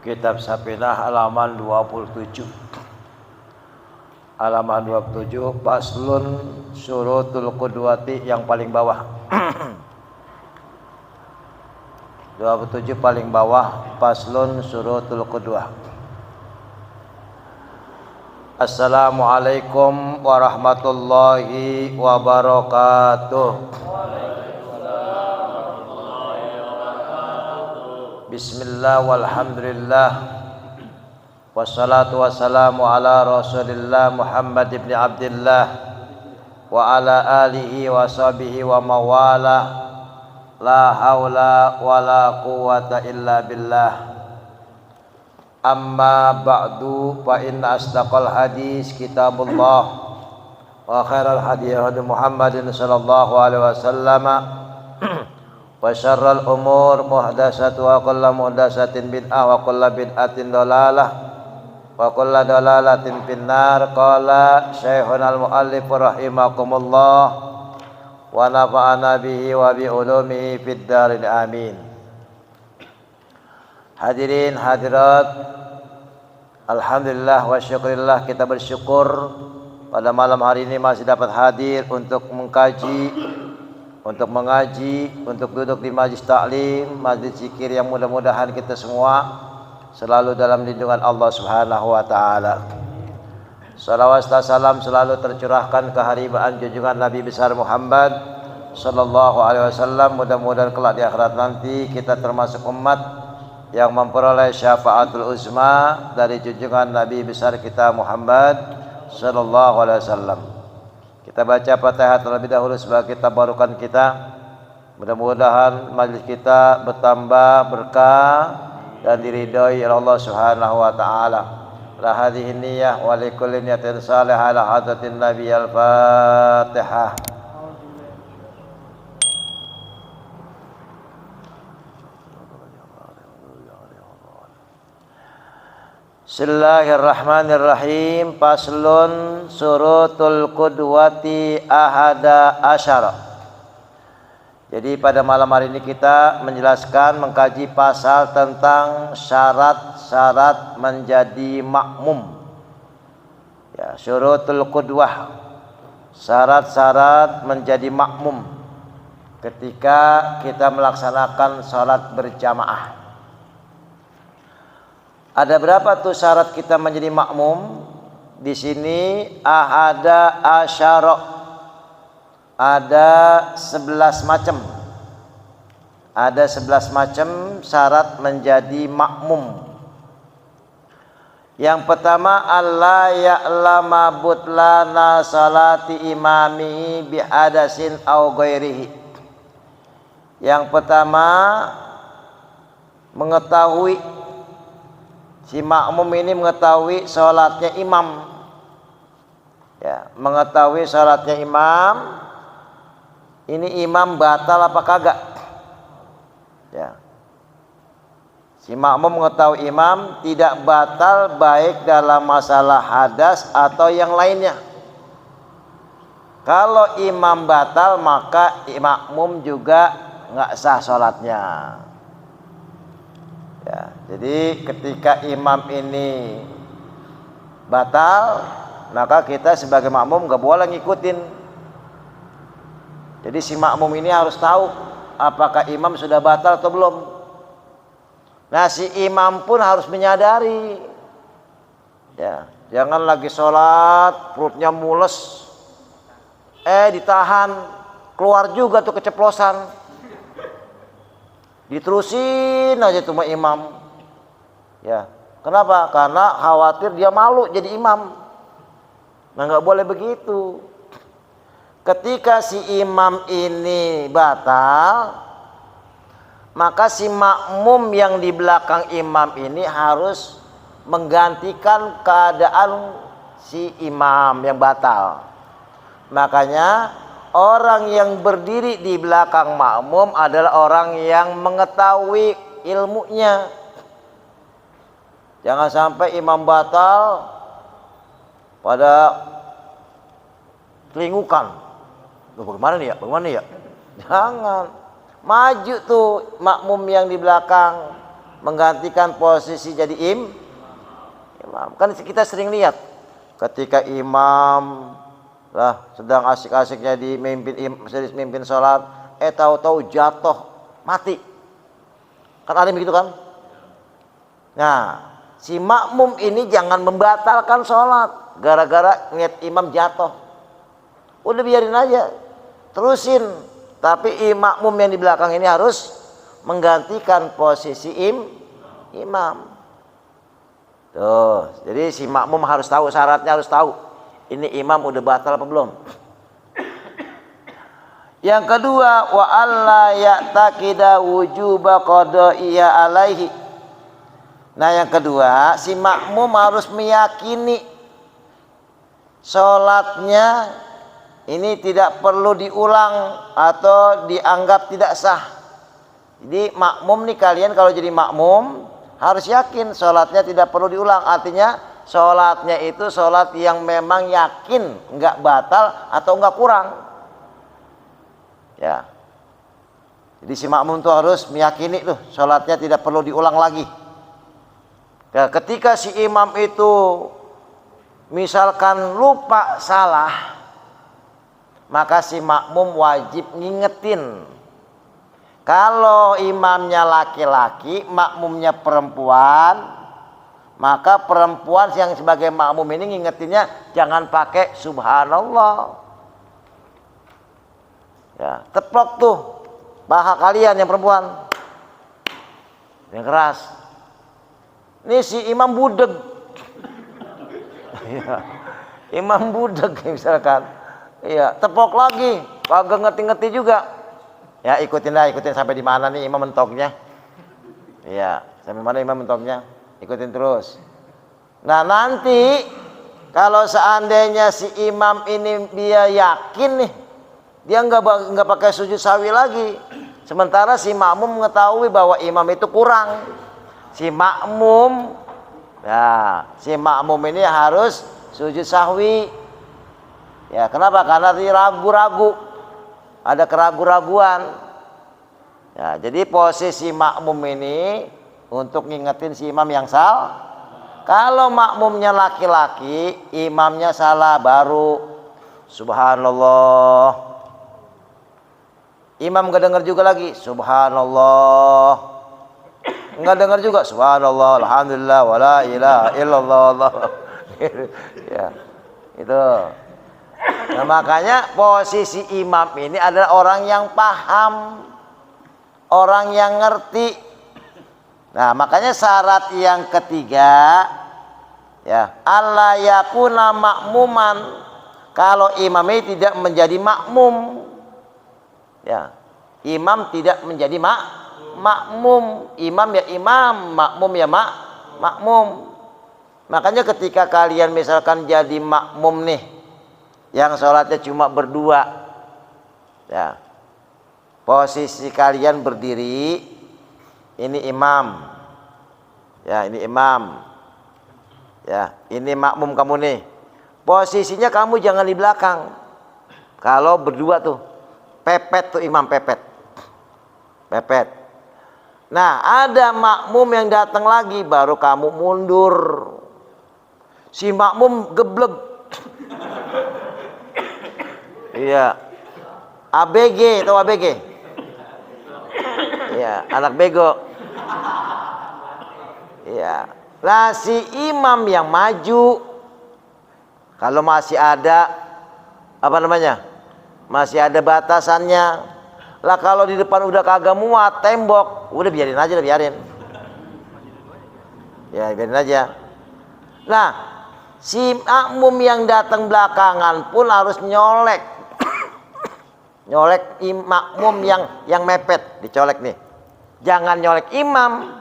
Kitab Safinah halaman 27. Halaman 27 Faslun Syurutul Qudwati yang paling bawah. 27 paling bawah Faslun Syurutul Qudwah. Assalamualaikum warahmatullahi wabarakatuh. Bismillah walhamdulillah wassalatu wassalamu ala rasulillah Muhammad ibn Abdillah wa ala alihi wa sahbihi wa mawala la hawla wa la quwata illa billah. Amma ba'du fa inna asdaqal hadis kitabullah wa khairal hadi hadi Muhammadin sallallahu alaihi wasallam wa syarral umur muhdatsatuha wa kullu muhdatsatin bid'ah wa kullu bid'atin dhalalah wa kullu dhalalatin finnar. Qala Syekhuna al-muallif rahimakumullah wa nafa'ana bihi wa bi ulumihi fid darin amin. Hadirin hadirat, alhamdulillah wa syukurillah, kita bersyukur pada malam hari ini masih dapat hadir untuk mengkaji, untuk mengaji, untuk duduk di majlis taklim, majlis zikir yang mudah-mudahan kita semua selalu dalam lindungan Allah Subhanahu wa taala. Salawat dan salam selalu tercurahkan ke haribaan junjungan Nabi besar Muhammad sallallahu alaihi wasallam. Mudah-mudahan kelak di akhirat nanti kita termasuk umat yang memperoleh syafaatul uzma dari junjungan Nabi besar kita Muhammad sallallahu alaihi wasallam. Kita baca Fatihah terlebih dahulu sebagai tabarukan kita. Mudah-mudahan majlis kita bertambah berkah dan diridhai oleh Allah Subhanahu wa taala. La hadhihi niyyah wa likulli niyatin salihah ala hadratin Nabi al-Fatihah. Bismillahirrahmanirrahim. Faslun Syurutul Qudwati ahada asyara. Jadi pada malam hari ini kita menjelaskan, mengkaji pasal tentang syarat-syarat menjadi makmum. Ya, Syurutul Qudwah, syarat-syarat menjadi makmum ketika kita melaksanakan salat berjamaah. Ada berapa tuh syarat kita menjadi makmum? Di sini ahada asyara, ada 11 macam. Ada 11 macam syarat menjadi makmum. Yang pertama, alla ya'lama butlana salati imamihi bi hadasin aw ghairihi. Yang pertama, mengetahui, si makmum ini mengetahui sholatnya imam, ya, mengetahui sholatnya imam, ini imam batal apa kagak, ya. Si makmum mengetahui imam tidak batal baik dalam masalah hadas atau yang lainnya. Kalau imam batal maka makmum juga nggak sah sholatnya. Ya, jadi ketika imam ini batal, maka kita sebagai makmum gak boleh ngikutin. Jadi si makmum ini harus tahu apakah imam sudah batal atau belum. Nah, si imam pun harus menyadari, ya, jangan lagi sholat perutnya mules, ditahan, keluar juga tuh keceplosan. Diterusin aja tuh sama imam, ya. Kenapa? Karena khawatir dia malu jadi imam. Nah, nggak boleh begitu. Ketika si imam ini batal, maka si makmum yang di belakang imam ini harus menggantikan keadaan si imam yang batal. Makanya orang yang berdiri di belakang makmum adalah orang yang mengetahui ilmunya. Jangan sampai imam batal pada telingukan. Bagaimana nih ya? Bagaimana ya? Jangan. Maju tuh makmum yang di belakang. menggantikan posisi jadi imam. Kan kita sering lihat ketika imam lah sedang asik-asiknya mimpin sholat, tahu-tahu jatuh mati. Kan ada begitu kan? Nah, si makmum ini jangan membatalkan sholat gara-gara ngeliat imam jatuh. Udah biarin aja, terusin. Tapi makmum yang di belakang ini harus menggantikan posisi imam. Tuh, jadi si makmum harus tahu syaratnya, harus tahu ini imam udah batal apa belum. Yang kedua, wa alla ya'taqida wujuba qada'iya alaihi. Nah, yang kedua, si makmum harus meyakini sholatnya ini tidak perlu diulang atau dianggap tidak sah. Jadi makmum nih, kalian kalau jadi makmum harus yakin sholatnya tidak perlu diulang. Artinya sholatnya itu sholat yang memang yakin nggak batal atau nggak kurang. Ya. Jadi si makmum tuh harus meyakini tuh sholatnya tidak perlu diulang lagi. Ya, ketika si imam itu misalkan lupa salah, maka si makmum wajib ngingetin. Kalau imamnya laki-laki, makmumnya perempuan, maka perempuan yang sebagai makmum ini ngingetinnya jangan pakai subhanallah. Ya, teplok tuh paha kalian yang perempuan. Yang keras. Ini si imam budeg. Ya, imam budeg misalkan. Iya, tepok lagi, kagak ngerti-ngerti juga. Ya, ikutin sampai di mana nih imam mentoknya. Iya, sampai mana imam mentoknya, ikutin terus. Nah, nanti kalau seandainya si imam ini dia yakin nih, dia nggak pakai sujud sawi lagi. Sementara si makmum mengetahui bahwa imam itu kurang. Si makmum ini harus sujud sahwi. Ya, kenapa? Karena dia ragu-ragu, ada keraguan-raguan. Ya, jadi posisi makmum ini untuk ngingetin si imam yang salah. Kalau makmumnya laki-laki, imamnya salah baru subhanallah. Imam gak dengar juga lagi subhanallah. Enggak dengar juga subhanallah, alhamdulillah, wala ilaha illallah. Ya, itu. Nah, makanya posisi imam ini adalah orang yang paham, orang yang ngerti. Nah, makanya syarat yang ketiga, ya, alla yakuna makmuman. Kalau imam ini tidak menjadi makmum, ya, imam tidak menjadi makmum. Imam ya imam, makmum ya makmum. Makanya ketika kalian misalkan jadi makmum nih, yang sholatnya cuma berdua, ya, posisi kalian berdiri, ini imam, ya, ini imam, ya, ini makmum kamu nih. Posisinya kamu jangan di belakang. Kalau berdua tuh, pepet tuh imam, pepet. Nah, ada makmum yang datang lagi, baru kamu mundur. Si makmum gebleg. Iya, ABG, tahu ABG? Iya, anak bego. Iya, lah si imam yang maju, kalau masih ada apa namanya, masih ada batasannya. Lah kalau di depan udah kagak muat tembok, udah biarin aja, biarin. Ya, biarin aja. Nah, si makmum yang datang belakangan pun harus nyolek makmum yang mepet, dicolek nih. Jangan nyolek imam.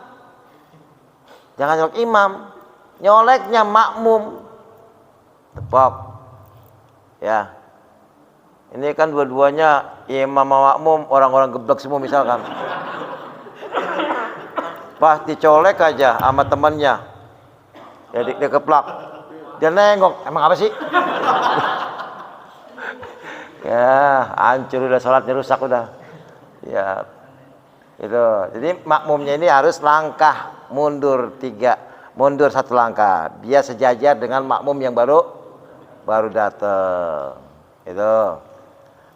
Nyoleknya makmum. Tepok. Ya. Ini kan dua-duanya imam sama makmum orang-orang geblek semua misalkan. Pas dicolek aja sama temannya. Ya dia keplak. Dia nengok, emang apa sih? Ya, hancur udah, sholatnya rusak udah. Ya, Itu. Jadi makmumnya ini harus langkah mundur satu langkah. Dia sejajar dengan makmum yang baru datang. Itu.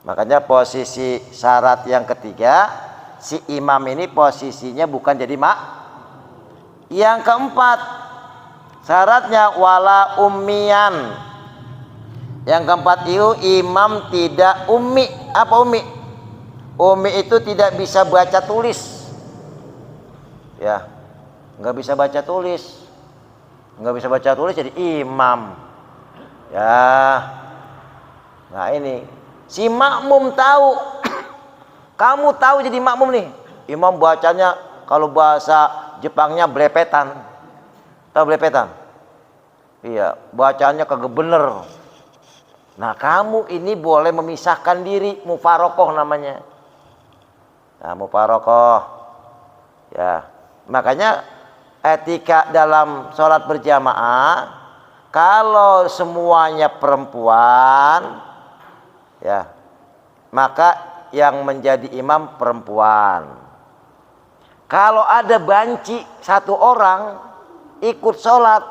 Makanya posisi syarat yang ketiga, si imam ini posisinya bukan jadi Yang keempat, syaratnya wala ummiyan. Yang keempat itu imam tidak ummi. Apa ummi? Ummi itu tidak bisa baca tulis. Ya, nggak bisa baca tulis. Nggak bisa baca tulis jadi imam. Ya, nah ini si makmum tahu. Kamu tahu jadi makmum nih. Imam bacanya kalau bahasa Jepangnya blepetan. Tahu blepetan? Iya, bacanya kagak bener. Nah, kamu ini boleh memisahkan diri, mufarokoh namanya. Nah, mufarokoh. Ya, makanya etika dalam sholat berjamaah, kalau semuanya perempuan, ya, maka yang menjadi imam perempuan. Kalau ada banci satu orang ikut sholat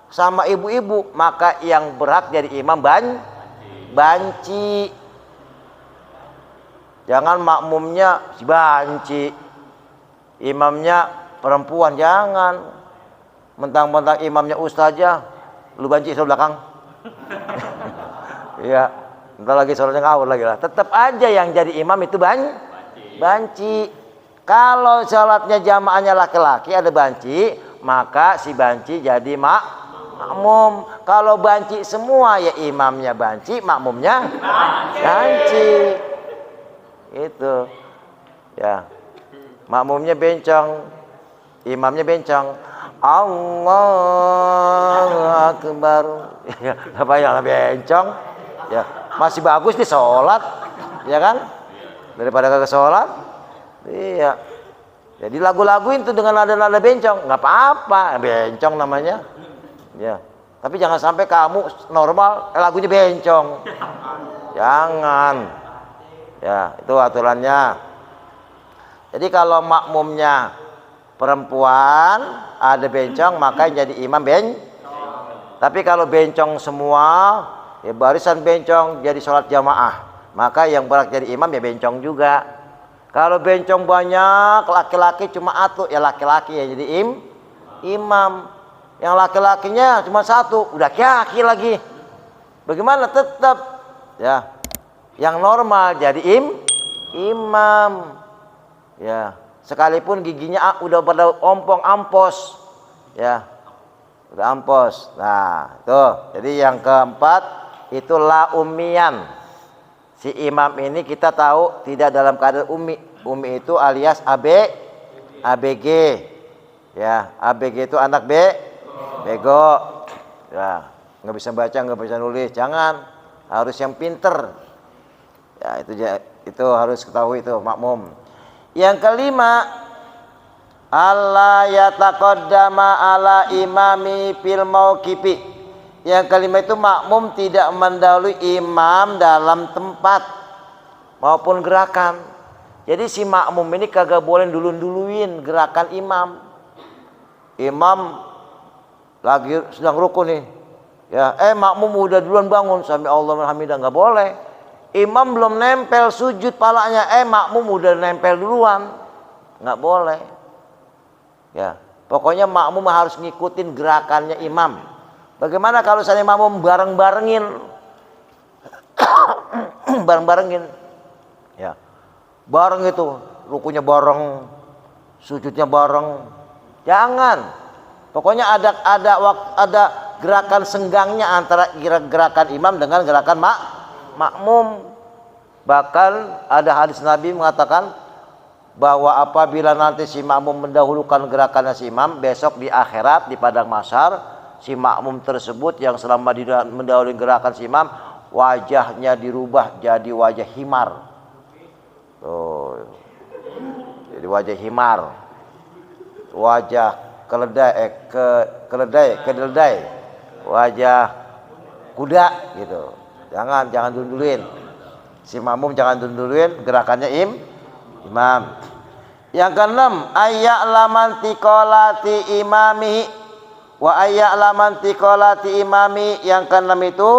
sama ibu-ibu, maka yang berhak jadi imam banci. Jangan makmumnya si banci, imamnya perempuan. Jangan mentang-mentang imamnya ustazah, lu banci sebelah belakang. Iya, entar lagi sholatnya ngawur lagi lah. Tetap aja yang jadi imam itu banci. Kalau sholatnya jamaahnya laki-laki ada banci, maka si banci jadi makmum. Kalau banci semua ya imamnya banci, makmumnya banci. Itu. Ya. Makmumnya bencong, imamnya bencong. Allahu Akbar. Ya, apa yang bencong? Ya, masih bagus di sholat, ya kan? Daripada kagak sholat. Iya. Jadi lagu-lagu itu dengan nada-nada bencong, nggak apa-apa, bencong namanya. Ya. Tapi jangan sampai kamu normal, lagunya bencong. Jangan. Ya, itu aturannya. Jadi kalau makmumnya perempuan ada bencong, maka jadi imam Tapi kalau bencong semua, ya barisan bencong jadi sholat jamaah, maka yang berhak jadi imam ya bencong juga. Kalau bencong banyak, laki-laki cuma atu, ya laki-laki ya jadi imam. Yang laki-lakinya cuma satu, udah laki lagi. Bagaimana? Tetap ya. Yang normal jadi imam. Ya, sekalipun giginya udah pada ompong ampos. Ya. Udah ampos. Nah, itu. Jadi yang keempat itu la ummiyan. Si imam ini kita tahu tidak dalam keadaan ummi. Ummi itu alias ABG. Ya, ABG itu anak bego. Ya, nggak bisa baca, nggak bisa nulis. Jangan, harus yang pinter. Ya, itu harus ketahui itu makmum. Yang kelima, alla yataqaddama ala imami fil mauqifi. Yang kelima itu makmum tidak mendahului imam dalam tempat maupun gerakan. Jadi si makmum ini kagak boleh duluin gerakan imam. Imam lagi sedang ruku nih. Ya, makmum udah duluan bangun sami Allahu hamidah, nggak boleh. Imam belum nempel sujud palanya, makmum udah nempel duluan, nggak boleh. Ya, pokoknya makmum harus ngikutin gerakannya imam. Bagaimana kalau saya makmum bareng-barengin, ya, bareng itu, rukunya bareng, sujudnya bareng, jangan. Pokoknya ada gerakan senggangnya antara gerakan imam dengan gerakan makmum. Bahkan ada hadis Nabi mengatakan bahwa apabila nanti si makmum mendahulukan gerakannya si imam, besok di akhirat di padang mahsyar si makmum tersebut yang selama mendahului gerakan si imam, wajahnya dirubah jadi wajah himar. Tuh. Jadi wajah himar. Wajah keledai. Wajah kuda gitu. Jangan dunduluin. Si makmum jangan dunduluin gerakannya imam. Yang keenam, ayya'laman tiqolati imami wa ayya'laman tiqolati imami. Yang keenam itu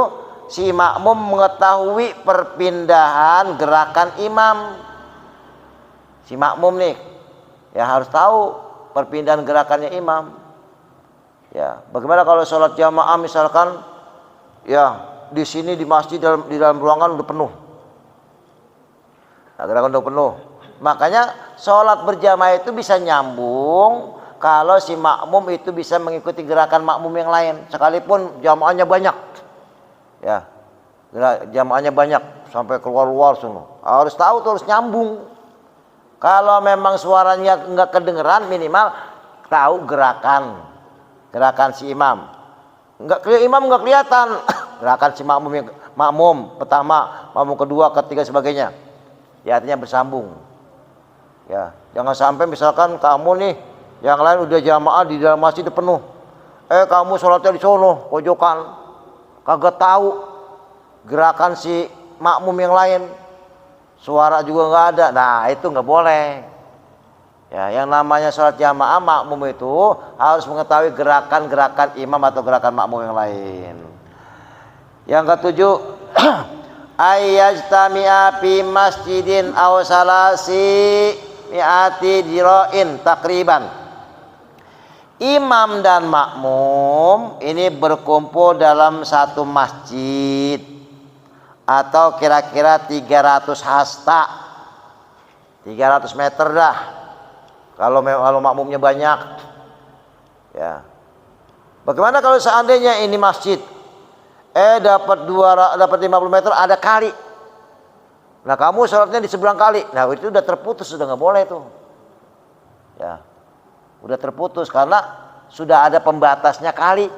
si makmum mengetahui perpindahan gerakan imam. Si makmum nih ya harus tahu perpindahan gerakannya imam. Ya, bagaimana kalau sholat jamaah misalkan ya di sini di masjid di dalam ruangan udah penuh. Nah, gerakan udah penuh. Makanya sholat berjamaah itu bisa nyambung kalau si makmum itu bisa mengikuti gerakan makmum yang lain, sekalipun jamaahnya banyak. Ya, jamaahnya banyak sampai keluar-luar semua. Harus tahu tuh, harus nyambung. Kalau memang suaranya nggak kedengeran, minimal tahu gerakan si imam. Imam nggak kelihatan gerakan si makmum pertama, makmum kedua, ketiga sebagainya. Ya artinya bersambung. Ya, jangan sampai misalkan kamu nih yang lain udah jamaah di dalam masjid penuh. Kamu sholatnya di sono, pojokan. Kagak tahu gerakan si makmum yang lain. Suara juga nggak ada. Nah, itu nggak boleh. Ya, yang namanya sholat jamaah makmum itu harus mengetahui gerakan-gerakan imam atau gerakan makmum yang lain. Yang ketujuh, ayyajtami'a fi masjidin aw salasi mi'ati dira'in takriban. Imam dan makmum ini berkumpul dalam satu masjid atau kira-kira 300 hasta, 300 meter dah. Kalau makmumnya banyak, ya. Bagaimana kalau seandainya ini masjid, dapat 50 meter ada kali. Nah kamu sholatnya di seberang kali, nah itu udah terputus, sudah nggak boleh tuh. Ya, udah terputus karena sudah ada pembatasnya kali.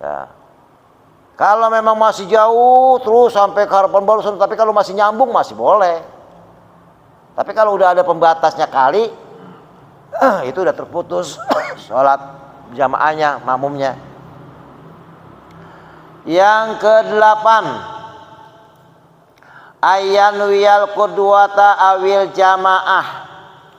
Ya. Kalau memang masih jauh terus sampai ke harapan baru, tapi kalau masih nyambung masih boleh. Tapi kalau udah ada pembatasnya kali, itu udah terputus sholat jamaahnya, makmumnya. Yang kedelapan, ayyanwiyal qudwata awil jamaah.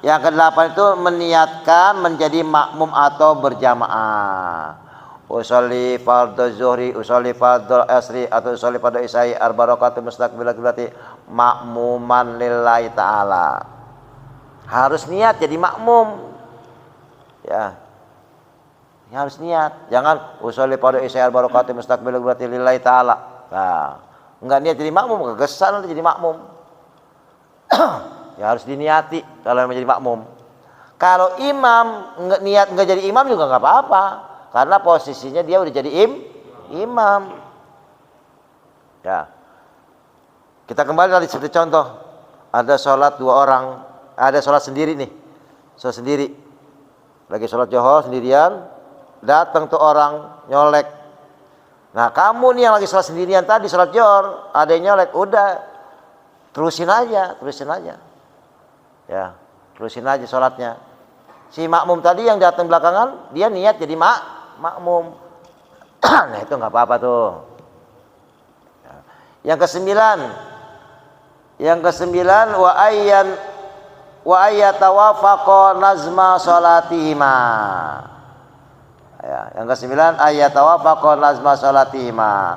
Yang kedelapan itu meniatkan menjadi makmum atau berjamaah. Usolli fardhu zuhri, usolli fardhu asri, atau usolli fardhu isya'i arba rakaat mustaqbil qiblati makmuman lillahi ta'ala. Harus niat jadi makmum. Ya. Harus niat. Jangan usolli fardhu isya'i arba rakaat mustaqbil qiblati lillahi ta'ala. Nah, enggak niat jadi makmum, kegesan nanti jadi makmum. Ya harus diniati kalau menjadi makmum. Kalau imam enggak jadi imam juga enggak apa-apa. Karena posisinya dia udah jadi imam. Ya. Kita kembali tadi seperti contoh. Ada sholat dua orang. Ada sholat sendiri nih. Sholat sendiri. Lagi sholat johor sendirian. Datang tuh orang nyolek. Nah kamu nih yang lagi sholat sendirian tadi sholat johor. Ada yang nyolek. Udah. Terusin aja. Ya. Terusin aja sholatnya. Si makmum tadi yang datang belakangan. Dia niat jadi makmum. Nah itu nggak apa-apa tuh. Yang kesembilan wa ayyatawafaqa nazma salatihima. Ya, yang kesembilan ayyatawafaqa nazma salatihima.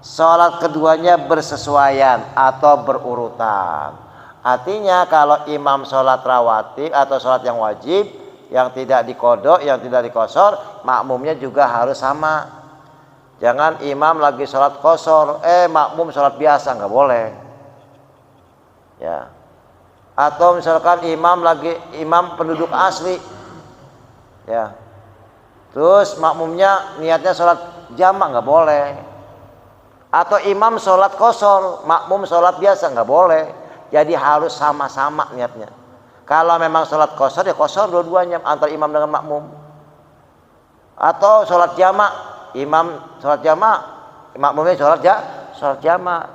Salat keduanya bersesuaian atau berurutan. Artinya kalau imam salat rawatib atau salat yang wajib, yang tidak dikodok, yang tidak dikosor, makmumnya juga harus sama. Jangan imam lagi sholat kosor, makmum sholat biasa, nggak boleh. Ya. Atau misalkan imam penduduk asli, ya. Terus makmumnya niatnya sholat jamak, nggak boleh. Atau imam sholat kosor, makmum sholat biasa, nggak boleh. Jadi harus sama-sama niatnya. Kalau memang sholat kosor ya kosor dua-duanya antara imam dengan makmum. Atau sholat jamak, imam sholat jamak, makmumnya sholat jamak.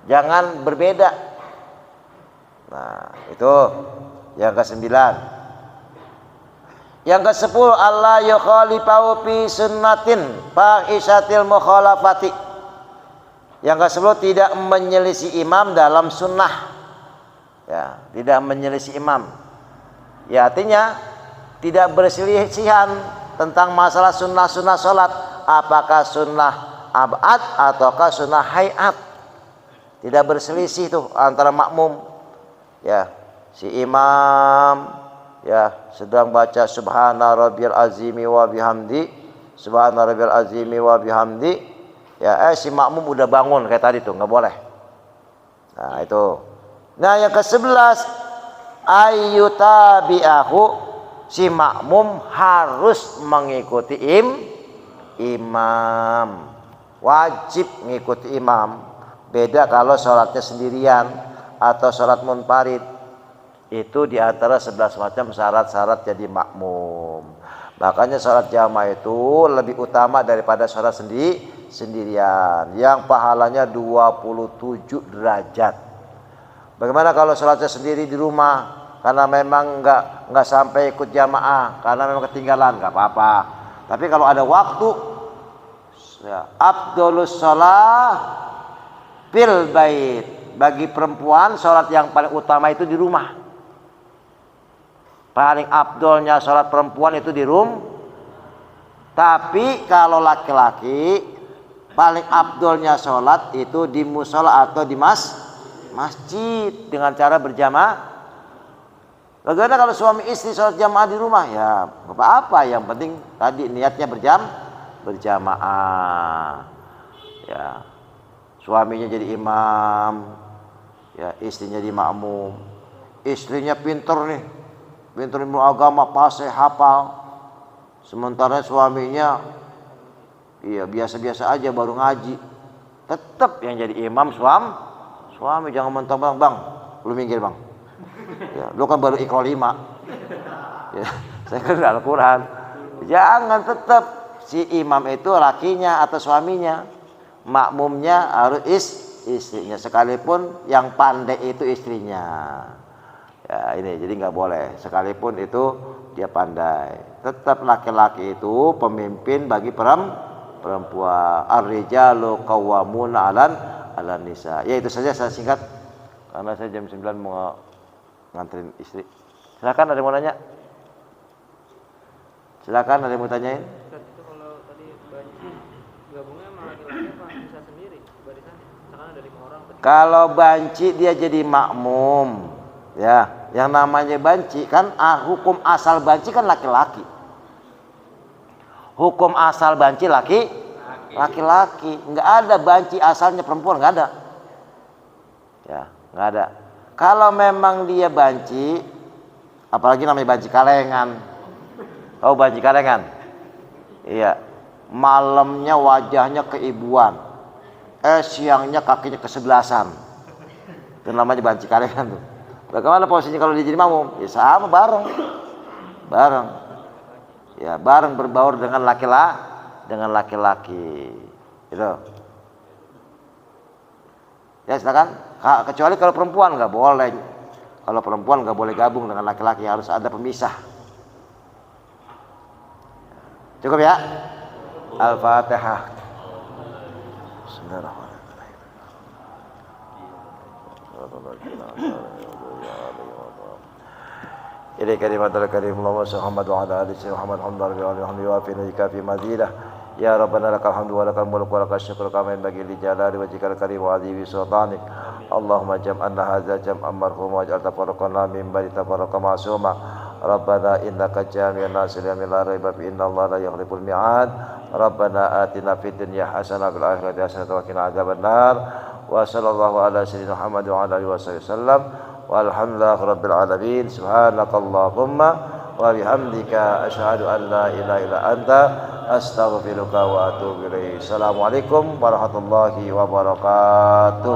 Jangan berbeda. Nah itu yang ke-9. Yang ke-10, Allah yukhalifahu fi sunnatin fahishatil mukhalafati. Yang ke-10 tidak menyelisih imam dalam sunnah. Ya, tidak menyelisih imam. Ya, artinya tidak berselisihan tentang masalah sunnah-sunnah sholat, apakah sunnah abad ataukah sunnah hayat. Tidak berselisih tuh antara makmum. Ya, si imam ya sedang baca subhana rabbiyal azimi wa bihamdi, subhana rabbiyal azimi wa bihamdi. Ya, si makmum udah bangun kayak tadi tuh, nggak boleh. Nah, itu. Nah, yang ke-11 ayyutabi'ahu, si makmum harus mengikuti imam. Wajib mengikuti imam. Beda kalau sholatnya sendirian atau sholat munfarid. Itu diantara 11 macam syarat-syarat jadi makmum. Makanya sholat jamaah itu lebih utama daripada sholat sendirian, yang pahalanya 27 derajat. Bagaimana kalau sholatnya sendiri di rumah? Karena memang nggak sampai ikut jamaah, karena memang ketinggalan, nggak apa-apa. Tapi kalau ada waktu, ya, afdholus sholah fil bait, bagi perempuan sholat yang paling utama itu di rumah. Paling afdolnya sholat perempuan itu di rumah. Tapi kalau laki-laki paling afdolnya sholat itu di musola atau di masjid dengan cara berjamaah. Bagaimana kalau suami istri sholat jamaah di rumah? Ya apa-apa, yang penting tadi niatnya berjamaah. Ya, suaminya jadi imam, ya istrinya jadi makmum. Istrinya pinter nih, pinter ilmu agama, fasih, hafal. Sementara suaminya iya biasa-biasa aja, baru ngaji. Tetap yang jadi imam suami. Jangan mentang-mentang, bang, lu minggir bang. Ya, lu kan baru Iqra 5. Ya, saya kan Al-Quran. Jangan, tetap si imam itu lakinya atau suaminya. Makmumnya harus istrinya, sekalipun yang pandai itu istrinya. Ya, ini jadi nggak boleh, sekalipun itu dia pandai. Tetap laki-laki itu pemimpin bagi perempuan. Ar-rijalu qawwamuna 'alan nisa. Ya, itu saja saya singkat karena saya jam 9 mau nganterin istri. Silakan, ada yang mau nanya? Silakan, ada yang mau tanyain? Itu kalau tadi banci gabungnya sama laki-laki apa bisa sendiri barisannya? Misalkan ada 5 orang. Kalau banci dia jadi makmum. Ya, yang namanya banci kan hukum asal banci kan laki-laki. Hukum asal banci laki-laki. Nggak ada banci asalnya perempuan, nggak ada. Ya, nggak ada. Kalau memang dia banci, apalagi namanya banci kalengan. Tahu banci kalengan? Iya. Malamnya wajahnya keibuan, siangnya kakinya kesebelasan. Itu namanya banci kalengan tuh. Bagaimana posisinya kalau dia jadi makmum? Ya sama, bareng. Ya, bareng berbaur dengan laki-laki. Gitu. Ya, silakan. Kecuali kalau perempuan nggak boleh. Kalau perempuan nggak boleh gabung dengan laki-laki, harus ada pemisah. Cukup ya? Al-Fatihah. Bismillahirrahmanirrahim. Ini kalimatul karim Allahumma salli Muhammad wa ala ali Muhammad hamdan wa fi mazidah. Ya Rabbana lakal hamdu wa lakal mulku wa lakal syukru kama yanbaghi li jalali wajhikal karim wa adhibi sultanik. Allahumma jam'anna hadza jam'an marhuma waj'al tafarraqana min ba'di tafarraqa ma'suma. Rabbana innaka jami'un nas li la raiba fi inna Allah la yukhliful mi'ad. Rabbana atina fid dunya hasanah wa fil akhirati hasanah wa qina adzabannar. Wa sallallahu ala sayyidina Muhammad wa ala alihi wasallam. Walhamdulillahi rabbil alamin. Subhanakallahumma wa bihamdika asyhadu an la ilaha illa anta astaghfiruka wa atubu ilaik. Assalamualaikum warahmatullahi wabarakatuh.